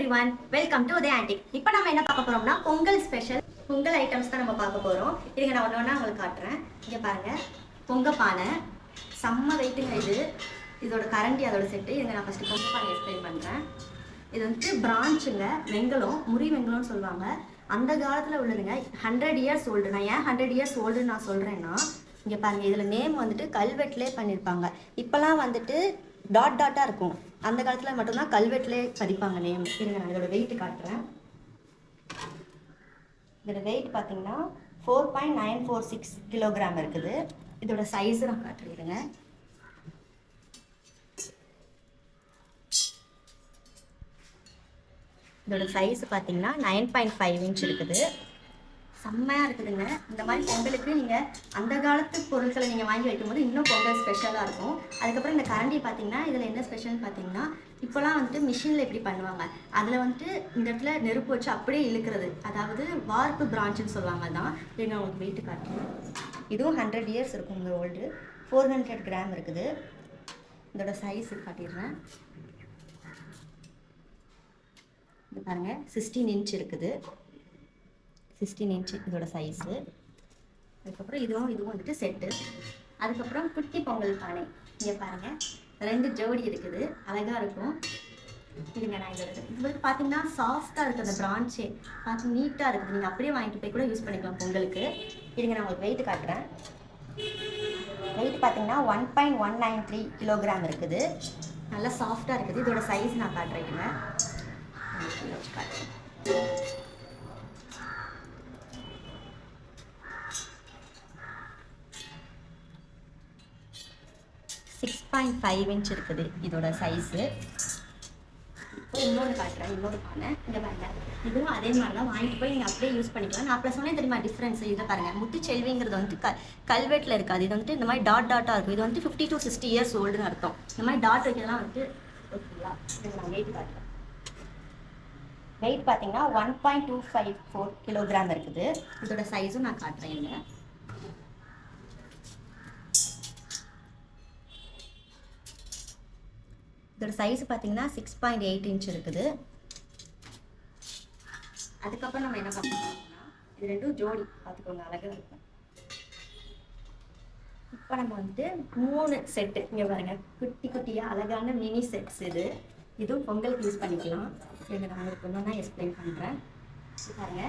everyone, welcome to Uday Antique. இப்போ நம்ம என்ன பார்க்க போறோம்னா பொங்கல் ஸ்பெஷல் பொங்கல் ஐட்டம்ஸ் தான் நம்ம பார்க்க போறோம். இதுங்க நான் ஒண்ணா உங்களுக்கு காட்டுறேன். இங்க பாருங்க. பொங்க பானை செம்ம வெயிட்டுங்க இது. இதோட கரண்டி அதோட செட். இதுங்க நான் ஃபர்ஸ்ட் பொங்க பானை எக்ஸ்பிளைன் பண்றேன். இது வந்து பிரான்ச்சுங்க, வெங்கலம், முறி வெங்கலம்னு சொல்லுவாங்க. அந்த காலத்துல உள்ளதுங்க 100 இயர்ஸ் ஓல்டு. நான் ஏன் 100 இயர்ஸ் ஓல்டுன்னு நான் சொல்றேன்னா இங்க பாருங்க, இதுல நேம் வந்துட்டு கல்வெட்டுலேயே பண்ணியிருப்பாங்க. இப்பெல்லாம் வந்துட்டு டாட் டாட்டாக இருக்கும். அந்த காலத்தில் மட்டும்தான் கல்வெட்டுலேயே பதிப்பாங்க நேம். இருங்க நான் இதோட வெயிட் காட்டுறேன். இதோட வெயிட் பார்த்தீங்கன்னா 4.946 கிலோகிராம் இருக்குது. இதோட சைஸ் நான் காட்டுறேங்க. இதோட சைஸ் பார்த்தீங்கன்னா 9.5 இன்ச் இருக்குது. செம்மையாக இருக்குதுங்க. இந்த மாதிரி பொங்கலுக்கு நீங்கள் அந்த காலத்து பொருட்களை நீங்கள் வாங்கி வைக்கும்போது இன்னும் பொங்கல் ஸ்பெஷலாக இருக்கும். அதுக்கப்புறம் இந்த கரண்டி பார்த்தீங்கன்னா இதில் என்ன ஸ்பெஷல்னு பார்த்தீங்கன்னா இப்போலாம் வந்துட்டு மிஷினில் எப்படி பண்ணுவாங்க, அதில் வந்துட்டு இந்த இடத்துல நெருப்பு வச்சு அப்படியே இழுக்கிறது, அதாவது வார்ப்பு பிரான்ச்சுன்னு சொல்லுவாங்க. தான் இது நான் உங்களுக்கு வெயிட்டு காட்டுறேன். இதுவும் 100 இயர்ஸ் இருக்கும். இந்த ஓல்டு 400 கிராம் இருக்குது. இதோட சைஸ் காட்டிடுறேன். இது பாருங்கள் 16 இன்ச் இருக்குது. 16 இன்ச்சு இதோட சைஸு. அதுக்கப்புறம் இதுவும் வந்துட்டு செட்டு. அதுக்கப்புறம் குட்டி பொங்கல் பானை இங்கே பாருங்கள், 2 ஜோடி இருக்குது. அழகாக இருக்கும். இதுங்க நான் இதோட இது வந்து பார்த்தீங்கன்னா சாஃப்டாக இருக்குது. அந்த பிரான்ச்சே பார்த்து நீட்டாக இருக்குது. நீங்கள் அப்படியே வாங்கிட்டு போய் கூட யூஸ் பண்ணிக்கலாம் பொங்கலுக்கு. இதுங்க நான் உங்களுக்கு வெயிட் காட்டுறேன். வெயிட் பார்த்தீங்கன்னா 1.193 கிலோகிராம் இருக்குது. நல்லா சாஃப்டாக இருக்குது. இதோட சைஸ் நான் காட்டுறேங்க. காட்டுறேன். 6.5 இன்ச் இருக்குது இதோட சைஸு. இப்போ இன்னொன்று காட்டுறேன். இன்னொரு பானை இங்கே பாருங்க. இதுவும் அதே மாதிரி தான், வாங்கிட்டு போய் நீங்கள் அப்படியே யூஸ் பண்ணிக்கலாம். நான் அப்போ சொன்னேன் தெரியுமா டிஃப்ரென்ஸ். இதை பாருங்கள், முத்துச்செல்விங்கிறது வந்துட்டு கல்வெட்டில் இருக்காது. இது வந்துட்டு இந்த மாதிரி டாட் டாட்டாக இருக்கும். இது வந்துட்டு 50 to 60 இயர்ஸ் ஓல்டுன்னு அர்த்தம். இந்த மாதிரி டாட் வைக்கிறதுலாம் வந்துட்டு ஓகேங்களா. இது நான் வெயிட் காட்டுறேன். வெயிட் பார்த்தீங்கன்னா 1.254 கிலோகிராம் இருக்குது. இதோட சைஸும் நான் காட்டுறேன். இல்லை இதோட சைஸ் பார்த்தீங்கன்னா 6.8 இன்ச் இருக்குது. அதுக்கப்புறம் நம்ம என்ன பண்ணோம்னா இது 2 ஜோடி பார்த்துக்கோங்க, அழகாக இருக்கும். இப்போ நம்ம வந்துட்டு 3 செட்டு இங்கே பாருங்க, குட்டி குட்டியாக அழகான மினி செட்ஸ். இதுவும் பொங்கலுக்கு யூஸ் பண்ணிக்கலாம். இதை நான் உங்களுக்கு ஒன்றா எக்ஸ்பிளைன் பண்ணுறேன். பாருங்க,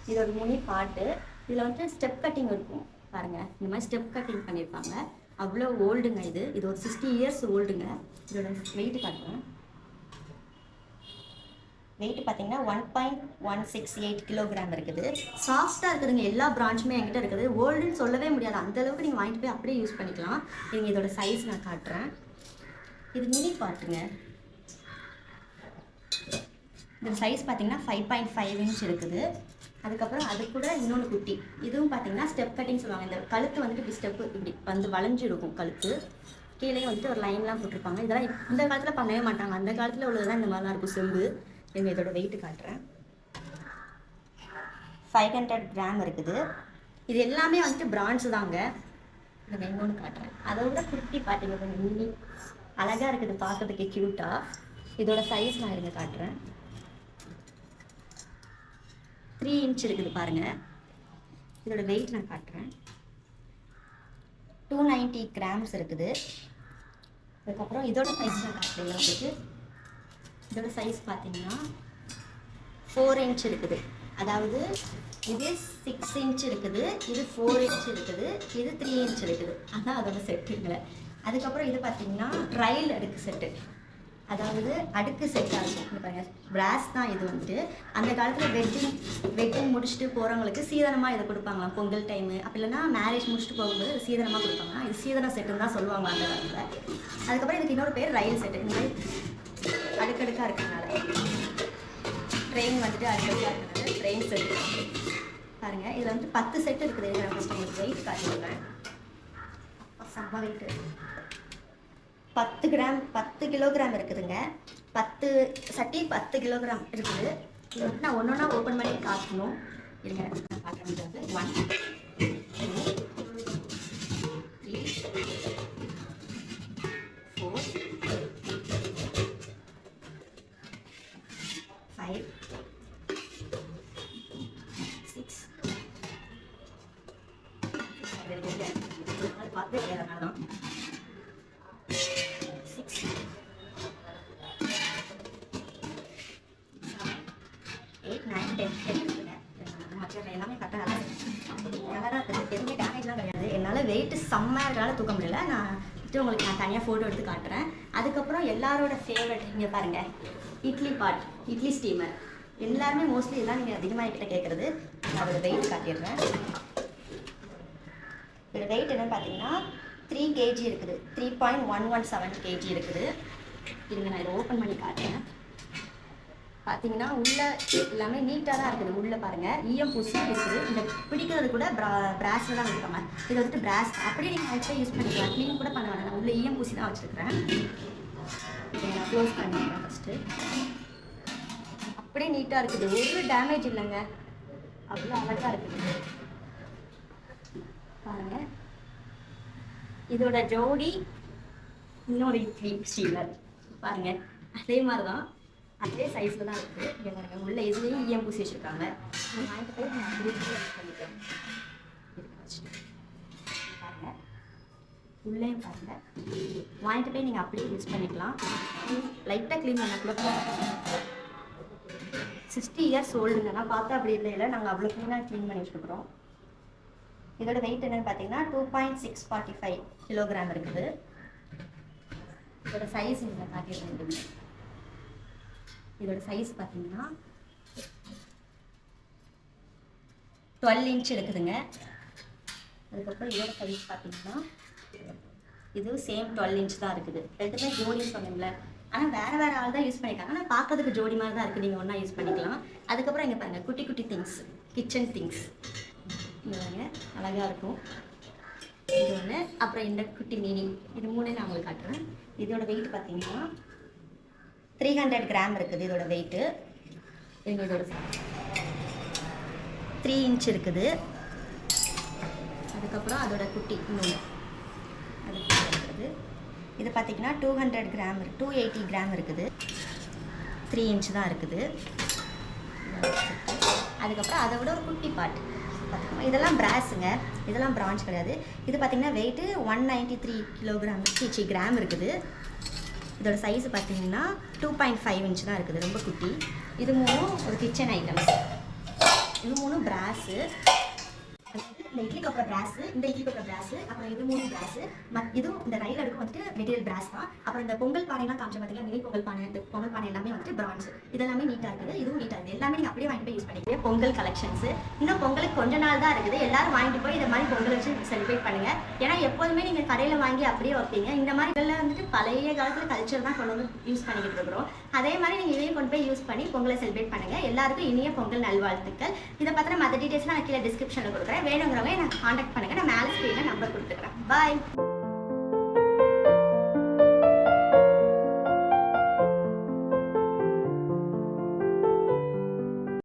இது ஒரு முனி பாட்டு. இதில் வந்துட்டு ஸ்டெப் கட்டிங் இருக்கும் பாருங்கள். இந்த மாதிரி ஸ்டெப் கட்டிங் பண்ணியிருப்பாங்க. அவ்வளோ ஓல்டுங்க இது. இது ஒரு 60 இயர்ஸ் ஓல்டுங்க. இதோட வெயிட் காட்டுறேன். வெயிட் பார்த்தீங்கன்னா 1.168 கிலோகிராம் இருக்குது. சாஃப்டாக இருக்குதுங்க. எல்லா பிரான்ச்சுமே என்கிட்ட இருக்குது. ஓல்டுன்னு சொல்லவே முடியாது. அந்தளவுக்கு நீங்கள் வாங்கிட்டு போய் அப்படியே யூஸ் பண்ணிக்கலாம். நீங்கள் இதோட சைஸ் நான் காட்டுறேன். இது மினி பாட்டுங்க. இதோட சைஸ் பார்த்தீங்கன்னா 5.5 இன்ச் இருக்குது. அதுக்கப்புறம் அது கூட இன்னொன்று குட்டி. இதுவும் பார்த்தீங்கன்னா ஸ்டெப் கட்டிங் சொல்லுவாங்க. இந்த கழுத்து வந்துட்டு இப்படி ஸ்டெப்பு இப்படி வந்து வளைஞ்சு இருக்கும். கழுத்து கீழே வந்துட்டு ஒரு லைன்லாம் போட்டிருப்பாங்க. இதெல்லாம் இந்த காலத்தில் பண்ணவே மாட்டாங்க. அந்த காலத்தில் உள்ளதெல்லாம் இந்த மாதிரிலாம் இருக்கும் செம்பு. எங்கள் இதோட வெயிட்டு காட்டுறேன். 500 கிராம் இருக்குது. இது எல்லாமே வந்துட்டு பிரான்ச்சு தாங்க. இதை இன்னொன்று காட்டுறேன். அதை விட குட்டி பார்த்தீங்க கொஞ்சம் மினி அழகாக இருக்குது பார்க்கறதுக்கு க்யூட்டாக. இதோட சைஸ் நான் இருங்க காட்டுறேன். 3 இன்ச் இருக்குது பாருங்கள். இதோட வெயிட் நான் காட்டுறேன். 290 கிராம்ஸ் இருக்குது. அதுக்கப்புறம் இதோட சைஸ் நான் காட்டுறேன் உங்களுக்கு. இதோட சைஸ் பார்த்தீங்கன்னா 4 இன்ச் இருக்குது. அதாவது இது 6 இன்ச் இருக்குது, இது 4 இன்ச் இருக்குது, இது 3 இன்ச் இருக்குது. அதான் அதோட செட்டுங்களை. அதுக்கப்புறம் இது பார்த்தீங்கன்னா ட்ரைல் அடுக்கு செட்டு, அதாவது அடுக்கு செட்டாக இருக்கும். இங்கே பாருங்கள், பிராஸ் தான் இது வந்துட்டு. அந்த காலத்தில் வெட்டிங் முடிச்சுட்டு போகிறவங்களுக்கு சீதனமாக இதை கொடுப்பாங்களாம் பொங்கல் டைமு. அப்படி இல்லைன்னா மேரேஜ் முடிச்சுட்டு போகும்போது சீதனமாக கொடுப்பாங்க. இது சீதன செட்டுன்னு தான் சொல்லுவாங்க அந்த காலத்தில். அதுக்கப்புறம் இதுக்கு இன்னொரு பேர் ரயில் செட்டு. இந்த மாதிரி அடுக்கடுக்காக இருக்கிறதுனால ட்ரெயின் வந்துட்டு அடுக்கடுக்காக இருக்கிறதுனால ட்ரெயின் செட்டு பாருங்கள். இதில் வந்துட்டு 10 செட்டு இருக்குது. இதில் நான் ஃபஸ்ட் உங்களுக்கு வெயிட் காட்டிடுறேன். செம்ம வெயிட்டு 10 கிலோகிராம் இருக்குதுங்க. 10 சட்டி 10 கிலோகிராம் இருக்குது. இது வந்து நான் ஒன்றா ஓப்பன் பண்ணி காட்டணும். இருங்க நான் காட்ட முடியாது. 1 2 3 4 5 5 6 பார்த்து வேறனாலும் 6 8 9 10 மற்ற எல்லாமே கரெக்டாக கலராக இருக்குது. எதுவுமே டேமேஜ்லாம் கிடையாது. என்னால் வெயிட் செம்மையாக இருக்கிறனால தூக்க முடியல. நான் உங்களுக்கு தனியாக ஃபோட்டோ எடுத்து காட்டுறேன். அதுக்கப்புறம் எல்லாரோட ஃபேவரட் இங்கே பாருங்கள், இட்லி பாட், இட்லி ஸ்டீமர். எல்லாருமே மோஸ்ட்லி இதெல்லாம் நீங்கள் அதிகமாக என்கிட்ட கேட்குறது. அதோட வெயிட் காட்டிடுறேன். இதோட வெயிட் என்னன்னு பார்த்தீங்கன்னா 3 kg இருக்குது. 3.117 kg இருக்குது. இருங்க நான் இதை ஓப்பன் பண்ணி காட்டுறேன். பார்த்தீங்கன்னா உள்ளே எல்லாமே நீட்டாக தான் இருக்குது. உள்ளே பாருங்கள் ஈயம் பூசி இருக்குது. இந்த பிடிக்கிறது கூட பிராஸில் தான் இருக்காங்க. இது வந்துட்டு பிராஸ் அப்படியே நீங்கள் ஆக்சுவலாக யூஸ் பண்ணிக்கலாம். க்ளீன் கூட பண்ண வேண்டாம். நான் உள்ளே ஈயம் பூசி தான் வச்சுருக்கிறேன். இதை நான் க்ளோஸ் பண்ணிக்கிறேன் ஃபஸ்ட்டு. அப்படியே நீட்டாக இருக்குது. ஒரு டேமேஜ் இல்லைங்க. அவ்வளோ அழகாக இருக்குது பாருங்கள். இதோட ஜோடி இன்னொரு இட்லி ஸ்டீமர் பாருங்கள். அதே மாதிரி தான், அதே சைஸில் தான் இருக்குது. இங்கே பாருங்கள், உள்ள இதுலேயும் ஈயம் பூசி வச்சுருக்காங்க. நீங்கள் வாங்கிட்டு போய் நான் அப்படியே யூஸ் பண்ணிக்கிறேன். பாருங்கள் உள்ளேயும் பாருங்கள். வாங்கிட்டு போய் நீங்கள் அப்படியே யூஸ் பண்ணிக்கலாம். லைட்டாக க்ளீன் பண்ணக்குள்ள 60 years ஓல்டுங்கன்னா பார்த்தா அப்படி இல்லை. நாங்கள் அவ்வளோ க்ளீனாக க்ளீன் பண்ணி வச்சுருக்குறோம். இதோட வெயிட் என்னென்னு பார்த்தீங்கன்னா 2.645 கிலோகிராம் இருக்குது. இதோட சைஸ் இங்கே காட்டிடுறது. இதோட சைஸ் பார்த்தீங்கன்னா 12 inch இருக்குதுங்க. அதுக்கப்புறம் இதோட சைஸ் பார்த்தீங்கன்னா இது சேம் 12 inch தான் இருக்குது. ரெண்டுமே ஜோடி சொன்னீங்களே, ஆனால் வேறு வேறு ஆள் தான் யூஸ் பண்ணியிருக்காங்க. ஆனால் பார்க்கறதுக்கு ஜோடி மாதிரி தான் இருக்குது. நீங்கள் ஒன்றா யூஸ் பண்ணிக்கலாம். அதுக்கப்புறம் இங்கே பாருங்கள், குட்டி குட்டி திங்ஸ், கிச்சன் திங்ஸ். இங்கே அழகாக இருக்கும். இது ஒன்று. அப்புறம் இந்த குட்டி மீனி, இது மூணே நான் உங்களுக்கு காட்டுறேன். இதோட வெயிட் பார்த்தீங்கன்னா 300 கிராம் இருக்குது. இதோட வெயிட்டு இதோட 3 inch இருக்குது. அதுக்கப்புறம் அதோட குட்டி இன்னொன்று அது இருக்குது. இது பார்த்தீங்கன்னா 200 கிராம் 280 கிராம் இருக்குது. 3 inch தான் இருக்குது. அதுக்கப்புறம் அதை விட ஒரு குட்டி பாட் பார்த்துக்கோங்க. இதெல்லாம் பிராஸுங்க, இதெல்லாம் பிரான்ச் கிடையாது. இது பார்த்தீங்கன்னா வெயிட்டு 193 கிராம் இருக்குது. இதோட சைஸ் பார்த்தீங்கன்னா 2.5 inch தான் இருக்குது. ரொம்ப குட்டி. இது மூணும் ஒரு கிச்சன் ஐட்டம்ஸ். இது மூணும் பிராஸு. இந்த இட்லி கப்போட பிராஸு, இந்த இட்லி கப்போட பிராஸு, அப்புறம் இது மூணு பிராஸு. இதுவும் இந்த ரயில் அடுக்கு வந்துட்டு மெட்டீரியல் பிராஸ் தான். அப்புறம் இந்த பொங்கல் பானைலாம் காமிச்ச பார்த்தீங்கன்னா மினி பொங்கல் பானை, இந்த பொங்கல் பானை எல்லாமே வந்துட்டு பிரான்ஸ். இதெல்லாமே நீட்டாக இருக்குது. இதுவும் நீட்டாக இருக்குது. எல்லாமே நீங்கள் அப்படியே வாங்கிட்டு போய் யூஸ் பண்ணிக்கிறீங்க. பொங்கல் கலெக்ஷன்ஸ் இன்னும் பொங்கலுக்கு கொஞ்ச நாள் தான் இருக்குது. எல்லாரும் வாங்கிட்டு போய் இந்த மாதிரி பொங்கல் வச்சு செலிப்ரேட் பண்ணுங்க. ஏன்னா எப்போதுமே நீங்கள் கடையில் வாங்கி அப்படியே வைப்பீங்க. இந்த மாதிரி இதெல்லாம் வந்துட்டு பழைய காலத்தில் கல்ச்சர் தான் கொண்டு வந்து யூஸ் பண்ணிக்கிட்டு இருக்கிறோம். அதே மாதிரி நீங்கள் இதையும் கொண்டு போய் யூஸ் பண்ணி பொங்கலை செலிப்ரேட் பண்ணுங்க. எல்லாருக்கும் இனிய பொங்கல் நல்வாழ்த்துக்கள். இதை பற்றின மற்ற டீட்டெயில்ஸ்லாம் நான் கீழே டிஸ்கிரிப்ஷனில் கொடுக்குறேன். வேணுங்கிறவங்க எனக்கு காண்டாக்ட் பண்ணுங்கள். நான் மேலே ஸ்க்ரீனில் நம்பர் கொடுத்துக்கிறேன். பாய்.